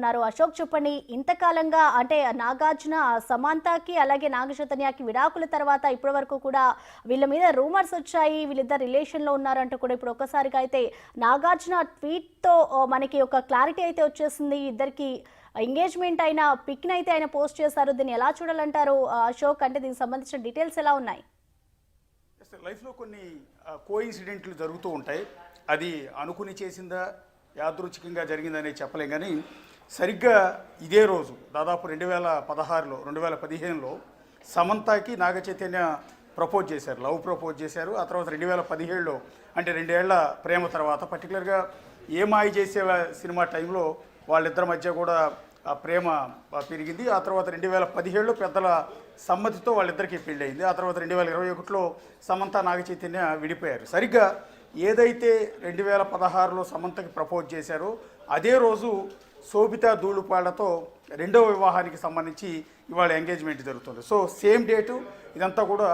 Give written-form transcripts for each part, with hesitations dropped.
ఉన్నారు. అశోక్ చెప్పండి, ఇంతకాలంగా అంటే నాగార్జున సమంతకి అలాగే నాగచైతన్యకి విడాకుల తర్వాత ఇప్పటి వరకు కూడా వీళ్ళ మీద రూమర్స్ వచ్చాయి, వీళ్ళిద్దరు రిలేషన్లో ఉన్నారంటూ కూడా. ఇప్పుడు ఒక్కసారిగా అయితే నాగార్జున ట్వీట్తో మనకి ఒక క్లారిటీ అయితే వచ్చేసింది. ఇద్దరికి ఎంగేజ్మెంట్ అయిన పిక్ని అయితే ఆయన పోస్ట్ చేశారు. దీన్ని ఎలా చూడాలంటారు అశోక్? అంటే దీనికి సంబంధించిన డీటెయిల్స్ ఎలా ఉన్నాయి? లైఫ్లో కొన్ని కోఇన్సిడెంట్లు జరుగుతూ ఉంటాయి. అది అనుకుని చేసిందా యాదృచ్ఛికంగా జరిగిందనే చెప్పలేం. కానీ సరిగ్గా ఇదే రోజు దాదాపు 2016లో 2015లో సమంతకి నాగచైతన్య ప్రపోజ్ చేశారు, లవ్ ప్రపోజ్ చేశారు. ఆ తర్వాత 2017లో అంటే 2 ఏళ్ల ప్రేమ తర్వాత పర్టికులర్గా ఏ మాయ చేసే సినిమా టైంలో వాళ్ళిద్దరి మధ్య కూడా ఆ ప్రేమ పెరిగింది. ఆ తర్వాత 2017లో పెద్దల సమ్మతితో వాళ్ళిద్దరికీ పెళ్ళయింది. ఆ తర్వాత 2021లో సమంత నాగచైతన్య విడిపోయారు. సరిగ్గా ఏదైతే 2016లో సమంతకి ప్రపోజ్ చేశారో అదే రోజు శోభితా ధూళిపాళ్లతో రెండవ వివాహానికి సంబంధించి ఇవాళ ఎంగేజ్మెంట్ జరుగుతుంది. సో సేమ్ డేటు, ఇదంతా కూడా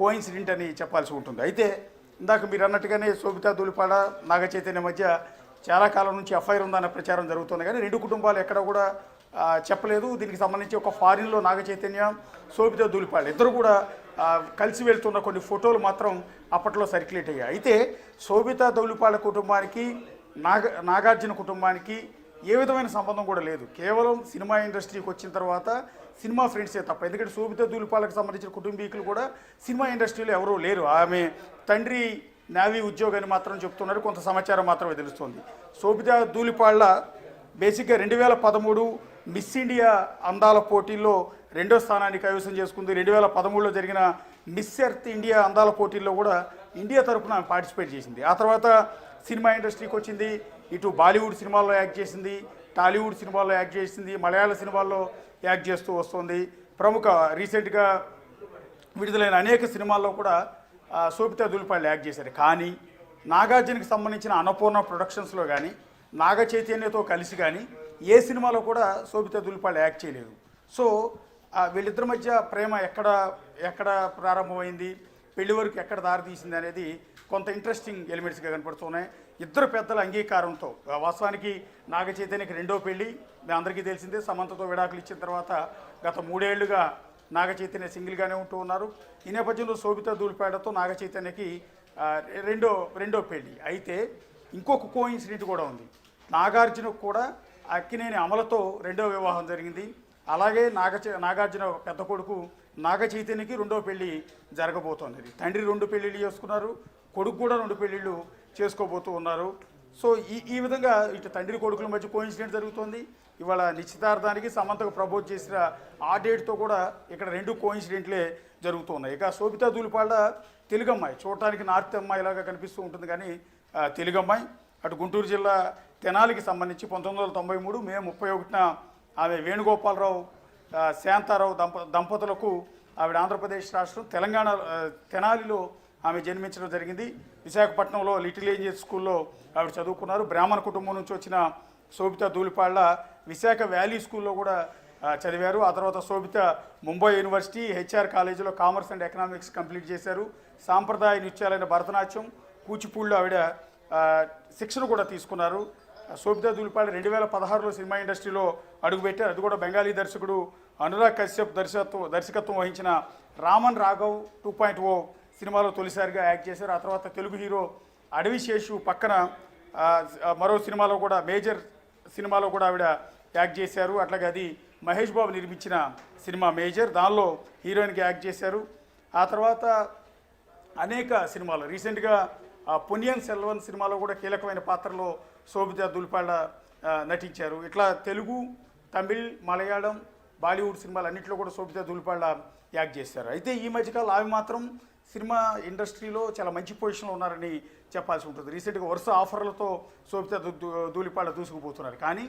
కోయిన్సిడెంట్ అని చెప్పాల్సి ఉంటుంది. అయితే ఇందాక మీరు అన్నట్టుగానే శోభితా ధూళిపాళ్ల నాగచైతన్య మధ్య చాలా కాలం నుంచి ఎఫ్ఐఆర్ ఉందన్న ప్రచారం జరుగుతుంది. కానీ రెండు కుటుంబాలు ఎక్కడ కూడా చెప్పలేదు. దీనికి సంబంధించి ఒక ఫారిన్లో నాగచైతన్య శోభితా ధూళిపాళ్ల ఇద్దరు కూడా కలిసి వెళ్తున్న కొన్ని ఫోటోలు మాత్రం అప్పట్లో సర్క్యులేట్ అయ్యాయి. అయితే శోభితా ధూళిపాళ్ల కుటుంబానికి నాగార్జున కుటుంబానికి ఏ విధమైన సంబంధం కూడా లేదు. కేవలం సినిమా ఇండస్ట్రీకి వచ్చిన తర్వాత సినిమా ఫ్రెండ్సే తప్ప. ఎందుకంటే శోభితా ధూళిపాళ్లకు సంబంధించిన కుటుంబీకులు కూడా సినిమా ఇండస్ట్రీలో ఎవరూ లేరు. ఆమె తండ్రి నేవీ ఉద్యోగాన్ని మాత్రం చెప్తున్నారు, కొంత సమాచారం మాత్రమే తెలుస్తుంది. శోభితా ధూళిపాళ్ల బేసిక్గా 2013 మిస్ ఇండియా అందాల పోటీల్లో 2వ స్థానాన్ని కైవసం చేసుకుంది. 2013లో జరిగిన మిస్ ఎర్త్ ఇండియా అందాల పోటీల్లో కూడా ఇండియా తరఫున పార్టిసిపేట్ చేసింది. ఆ తర్వాత సినిమా ఇండస్ట్రీకి వచ్చింది. ఇటు బాలీవుడ్ సినిమాల్లో యాక్ట్ చేసింది, టాలీవుడ్ సినిమాల్లో యాక్ట్ చేసింది, మలయాళ సినిమాల్లో యాక్ట్ చేస్తూ వస్తుంది. ప్రముఖ రీసెంట్గా విడుదలైన అనేక సినిమాల్లో కూడా శోభితా ధూళిపాళ్ల యాక్ట్ చేశారు. కానీ నాగార్జునకి సంబంధించిన అన్నపూర్ణ ప్రొడక్షన్స్లో కానీ నాగ చైతన్యతో కలిసి కానీ ఏ సినిమాలో కూడా శోభితా ధూళిపాళ్ల యాక్ట్ చేయలేదు. సో వీళ్ళిద్దరి మధ్య ప్రేమ ఎక్కడ ప్రారంభమైంది, పెళ్లి వరకు ఎక్కడ దారితీసింది అనేది కొంత ఇంట్రెస్టింగ్ ఎలిమెంట్స్గా కనపడుతున్నాయి. ఇద్దరు పెద్దల అంగీకారంతో వాస్తవానికి నాగ చైతన్యకి 2వ పెళ్లి మీ అందరికీ తెలిసిందే. సమంతతో విడాకులు ఇచ్చిన తర్వాత గత 3 ఏళ్లుగా నాగ చైతన్య సింగిల్గానే ఉంటూ ఉన్నారు. ఈ నేపథ్యంలో శోభితా ధూళిపాళ్లతో నాగ చైతన్యకి రెండో పెళ్లి. అయితే ఇంకొక కోఇన్సిడెంట్ కూడా ఉంది. నాగార్జునకు కూడా అక్కినేని అమలతో 2వ వివాహం జరిగింది. అలాగే నాగార్జున పెద్ద కొడుకు నాగ చైతన్యకి 2వ పెళ్లి జరగబోతోంది. తండ్రి 2 పెళ్లిళ్ళు చేసుకున్నారు, కొడుకు కూడా 2 పెళ్లిళ్ళు చేసుకోబోతూ ఉన్నారు. సో ఈ విధంగా ఇటు తండ్రి కొడుకుల మధ్య కోఇన్సిడెంట్ జరుగుతోంది. ఇవాళ నిశ్చితార్థానికి సమంతకు ప్రపోజ్ చేసిన ఆ డేట్తో కూడా ఇక్కడ 2 కోఇన్సిడెంట్లే జరుగుతున్నాయి. ఇక శోభితా ధూళిపాళ్ల తెలుగు అమ్మాయి, చూడటానికి నార్త్ అమ్మాయిలాగా కనిపిస్తూ ఉంటుంది కానీ తెలుగు అమ్మాయి. అటు గుంటూరు జిల్లా తెనాలికి సంబంధించి 1993 మే 31న ఆమె వేణుగోపాలరావు శాంతారావు దంపతులకు ఆవిడ ఆంధ్రప్రదేశ్ రాష్ట్రం తెలంగాణ తెనాలిలో ఆమె జన్మించడం జరిగింది. విశాఖపట్నంలో లిటిల్ ఏంజల్స్ స్కూల్లో ఆవిడ చదువుకున్నారు. బ్రాహ్మణ కుటుంబం నుంచి వచ్చిన శోభితా ధూళిపాళ్ల విశాఖ వ్యాలీ స్కూల్లో కూడా చదివారు. ఆ తర్వాత శోభిత ముంబై యూనివర్సిటీ హెచ్ఆర్ కాలేజీలో కామర్స్ అండ్ ఎకనామిక్స్ కంప్లీట్ చేశారు. సాంప్రదాయ నృత్యాలైన భరతనాట్యం, కూచిపూడిలో ఆవిడ శిక్షణ కూడా తీసుకున్నారు. శోభితా ధూళిపాళ్ల 2016లో సినిమా ఇండస్ట్రీలో అడుగుపెట్టారు. అది కూడా బెంగాలీ దర్శకుడు అనురాగ్ కశ్యప్ దర్శకత్వం వహించిన రామన్ రాఘవ్ 2.0 సినిమాలో తొలిసారిగా యాక్ట్ చేశారు. ఆ తర్వాత తెలుగు హీరో అడవి శేషు పక్కన మరో సినిమాలో కూడా మేజర్ సినిమాలో కూడా ఆవిడ యాక్ట్ చేశారు. అట్లాగే అది మహేష్ బాబు నిర్మించిన సినిమా మేజర్, దానిలో హీరోయిన్గా యాక్ట్ చేశారు. ఆ తర్వాత అనేక సినిమాలు రీసెంట్గా పొన్నియిన్ సెల్వన్ సినిమాలో కూడా కీలకమైన పాత్రలో శోభితా ధూళిపాళ్ల నటించారు. ఇట్లా తెలుగు, తమిళ్, మలయాళం, బాలీవుడ్ సినిమాలు అన్నింటిలో కూడా శోభితా ధూళిపాళ్ల యాక్ట్ చేశారు. అయితే ఈ మధ్యకాలం ఆమె మాత్రం సినిమా ఇండస్ట్రీలో చాలా మంచి పొజిషన్లో ఉన్నారని చెప్పాల్సి ఉంటుంది. రీసెంట్గా వరుస ఆఫర్లతో శోభితా ధూళిపాళ్ల దూసుకుపోతున్నారు. కానీ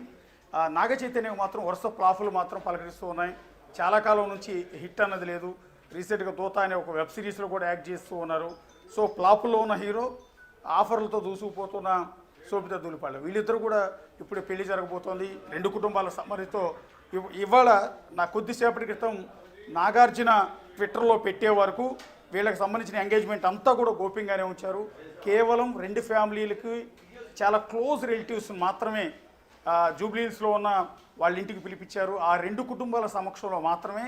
నాగ చైతన్య మాత్రం వరుస ఫ్లాపులు మాత్రం పలకరిస్తూ ఉన్నాయి. చాలా కాలం నుంచి హిట్ అన్నది లేదు. రీసెంట్గా దూత అనే ఒక వెబ్ సిరీస్లో కూడా యాక్ట్ చేస్తూ ఉన్నారు. సో ఫ్లాపుల్లో ఉన్న హీరో, ఆఫర్లతో దూసుకుపోతున్న శోభితా ధూళిపాళ్ల, వీళ్ళిద్దరూ కూడా ఇప్పుడు పెళ్లి జరగబోతోంది 2 కుటుంబాల సమ్మతితో. ఇవాళ నా కొద్దిసేపటి క్రితం నాగార్జున ట్విట్టర్లో పెట్టే వరకు వీళ్ళకి సంబంధించిన ఎంగేజ్మెంట్ అంతా కూడా గోప్యంగానే ఉంచారు. కేవలం 2 ఫ్యామిలీలకి చాలా క్లోజ్ రిలేటివ్స్ మాత్రమే జూబ్లీహిల్స్లో ఉన్న వాళ్ళ ఇంటికి పిలిపించారు. ఆ 2 కుటుంబాల సమక్షంలో మాత్రమే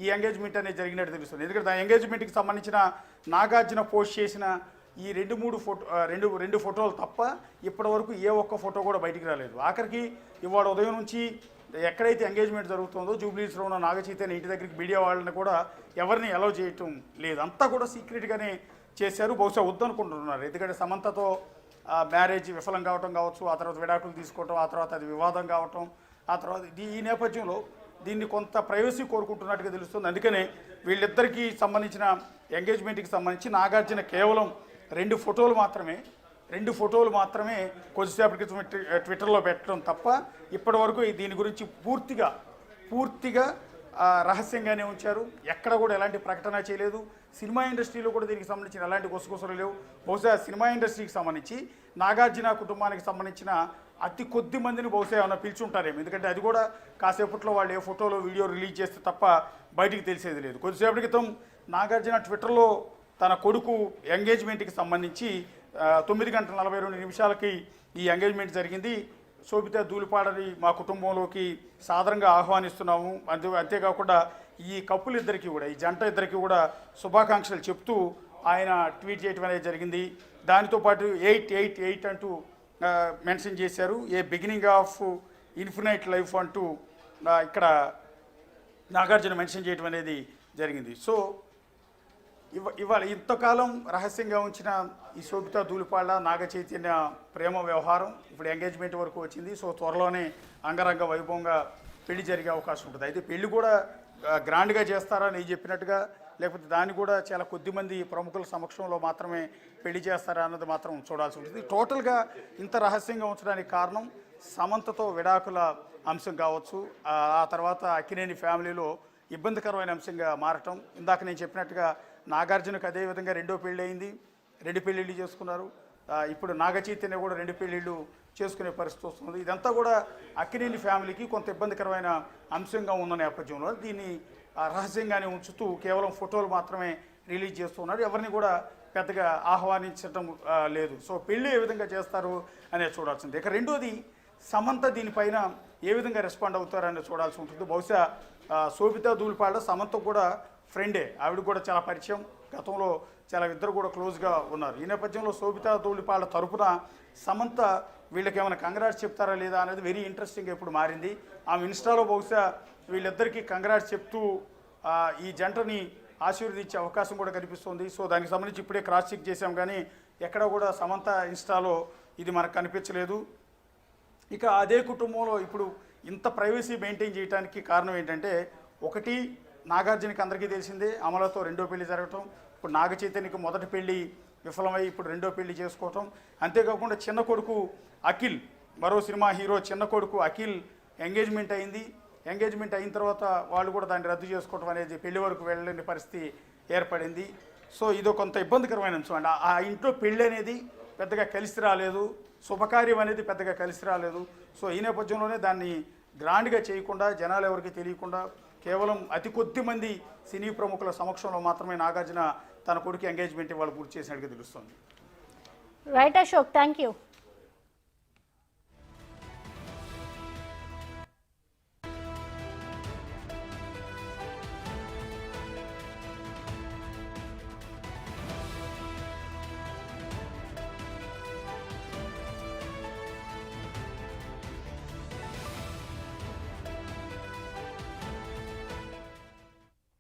ఈ ఎంగేజ్మెంట్ అనేది జరిగినట్టు తెలుస్తుంది. ఎందుకంటే ఆ ఎంగేజ్మెంట్కి సంబంధించిన నాగార్జున పోస్ట్ చేసిన ఈ 2 ఫోటోలు తప్ప ఇప్పటి వరకు ఏ ఒక్క ఫోటో కూడా బయటికి రాలేదు. ఆఖరికి ఇవాళ ఉదయం నుంచి ఎక్కడైతే ఎంగేజ్మెంట్ జరుగుతుందో జూబ్లీహిల్స్లో ఉన్న నాగచైతన్య ఇంటి దగ్గరికి మీడియా వాళ్ళని కూడా ఎవరిని అలౌ చేయటం లేదు. అంతా కూడా సీక్రెట్గానే చేశారు. బహుశా వద్దనుకుంటున్నారు. ఎందుకంటే సమంతతో మ్యారేజ్ విఫలం కావటం కావచ్చు, ఆ తర్వాత విడాకులు తీసుకోవటం, ఆ తర్వాత అది వివాదం కావటం, ఆ తర్వాత ఈ నేపథ్యంలో దీన్ని కొంత ప్రైవసీ కోరుకుంటున్నట్టుగా తెలుస్తుంది. అందుకనే వీళ్ళిద్దరికీ సంబంధించిన ఎంగేజ్మెంట్కి సంబంధించి నాగార్జున కేవలం 2 ఫోటోలు మాత్రమే కొద్దిసేపటి క్రితం ట్విట్టర్లో పెట్టడం తప్ప ఇప్పటి వరకు దీని గురించి పూర్తిగా రహస్యంగానే ఉంచారు. ఎక్కడ కూడా ఎలాంటి ప్రకటన చేయలేదు. సినిమా ఇండస్ట్రీలో కూడా దీనికి సంబంధించిన ఎలాంటి గుసగుసలు లేవు. బహుశా సినిమా ఇండస్ట్రీకి సంబంధించి నాగార్జున కుటుంబానికి సంబంధించిన అతి కొద్ది మందిని బహుశా ఏమైనా పిలుచుంటారేమో. ఎందుకంటే అది కూడా కాసేపట్లో వాళ్ళు ఏ ఫోటోలో వీడియో రిలీజ్ చేస్తే తప్ప బయటికి తెలిసేది లేదు. కొద్దిసేపటి క్రితం నాగార్జున ట్విట్టర్లో తన కొడుకు ఎంగేజ్మెంట్కి సంబంధించి 9:42 ఈ ఎంగేజ్మెంట్ జరిగింది. శోభిత ధూళిపాడని మా కుటుంబంలోకి సాదరంగా ఆహ్వానిస్తున్నాము. అంతేకాకుండా ఈ కప్పులు ఇద్దరికి కూడా, ఈ జంట ఇద్దరికి కూడా శుభాకాంక్షలు చెప్తూ ఆయన ట్వీట్ చేయడం అనేది జరిగింది. దానితో పాటు 888 అంటూ మెన్షన్ చేశారు. ఏ బిగినింగ్ ఆఫ్ ఇన్ఫినైట్ లైఫ్ అంటూ ఇక్కడ నాగార్జున మెన్షన్ చేయడం అనేది జరిగింది. సో ఇవాళ ఇంతకాలం రహస్యంగా ఉంచిన ఈ శోభిత ధూళిపాడ నాగచైతన్య ప్రేమ వ్యవహారం ఇప్పుడు ఎంగేజ్మెంట్ వరకు వచ్చింది. సో త్వరలోనే అంగరంగ వైభవంగా పెళ్లి జరిగే అవకాశం ఉంటుంది. అయితే పెళ్లి కూడా గ్రాండ్గా చేస్తారా నేను చెప్పినట్టుగా, లేకపోతే దాన్ని కూడా చాలా కొద్దిమంది ప్రముఖుల సమక్షంలో మాత్రమే పెళ్లి చేస్తారా అన్నది మాత్రం చూడాల్సి ఉంటుంది. టోటల్గా ఇంత రహస్యంగా ఉంచడానికి కారణం సమంతతో విడాకుల అంశం కావచ్చు, ఆ తర్వాత అక్కినేని ఫ్యామిలీలో ఇబ్బందికరమైన అంశంగా మారటం. ఇందాక నేను చెప్పినట్టుగా నాగార్జునకు అదేవిధంగా 2వ పెళ్ళి అయింది, 2 పెళ్ళిళ్ళు చేసుకున్నారు. ఇప్పుడు నాగచైతన్య కూడా 2 పెళ్ళిళ్ళు చేసుకునే పరిస్థితి వస్తుంది. ఇదంతా కూడా అక్కినేని ఫ్యామిలీకి కొంత ఇబ్బందికరమైన అంశంగా ఉన్న నేపథ్యంలో దీన్ని రహస్యంగానే ఉంచుతూ కేవలం ఫోటోలు మాత్రమే రిలీజ్ చేస్తున్నారు. ఎవరిని కూడా పెద్దగా ఆహ్వానించడం లేదు. సో పెళ్ళి ఏ విధంగా చేస్తారు అనేది చూడాల్సింది. ఇక రెండోది సమంత దీనిపైన ఏ విధంగా రెస్పాండ్ అవుతారనేది చూడాల్సి ఉంటుంది. బహుశా శోభిత ధూళిపాడ సమంత కూడా ఫ్రెండే, ఆవిడ కూడా చాలా పరిచయం, గతంలో చాలా ఇద్దరు కూడా క్లోజ్గా ఉన్నారు. ఈ నేపథ్యంలో శోభిత ధూళిపాడ తరపున సమంత వీళ్ళకి ఏమైనా కంగ్రాట్స్ చెప్తారా లేదా అనేది వెరీ ఇంట్రెస్టింగ్ ఇప్పుడు మారింది. ఆమె ఇన్స్టాలో బహుశా వీళ్ళిద్దరికీ కంగ్రాట్స్ చెప్తూ ఈ జంటని ఆశీర్వదించే అవకాశం కూడా కనిపిస్తుంది. సో దానికి సంబంధించి ఇప్పుడే క్రాస్ చెక్ చేశాం, కానీ ఎక్కడ కూడా సమంత ఇన్స్టాలో ఇది మనకు కనిపించలేదు. ఇక అదే కుటుంబంలో ఇప్పుడు ఇంత ప్రైవసీ మెయింటైన్ చేయడానికి కారణం ఏంటంటే, ఒకటి నాగార్జునకి అందరికీ తెలిసిందే అమలతో 2వ పెళ్లి జరగటం, ఇప్పుడు నాగచైతన్యకి మొదటి పెళ్లి విఫలమై ఇప్పుడు 2వ పెళ్లి చేసుకోవటం, అంతేకాకుండా చిన్న కొడుకు అఖిల్, మరో సినిమా హీరో చిన్న కొడుకు అఖిల్ ఎంగేజ్మెంట్ అయింది. ఎంగేజ్మెంట్ అయిన తర్వాత వాళ్ళు కూడా దాన్ని రద్దు చేసుకోవటం అనేది పెళ్లి వరకు వెళ్ళలేని పరిస్థితి ఏర్పడింది. సో ఇదో కొంత ఇబ్బందికరమైన అంశం అండి. ఆ ఇంట్లో పెళ్ళి అనేది పెద్దగా కలిసి రాలేదు, శుభకార్యం అనేది పెద్దగా కలిసి రాలేదు. సో ఈ నేపథ్యంలోనే దాన్ని గ్రాండ్గా చేయకుండా, జనాలు ఎవరికి తెలియకుండా కేవలం అతి కొద్ది మంది సినీ ప్రముఖుల సమక్షంలో మాత్రమే నాగార్జున తన కొడుకు ఎంగేజ్మెంట్ వాళ్ళు పూర్తి చేసినట్టుగా తెలుస్తుంది. Right Ashok, thank you.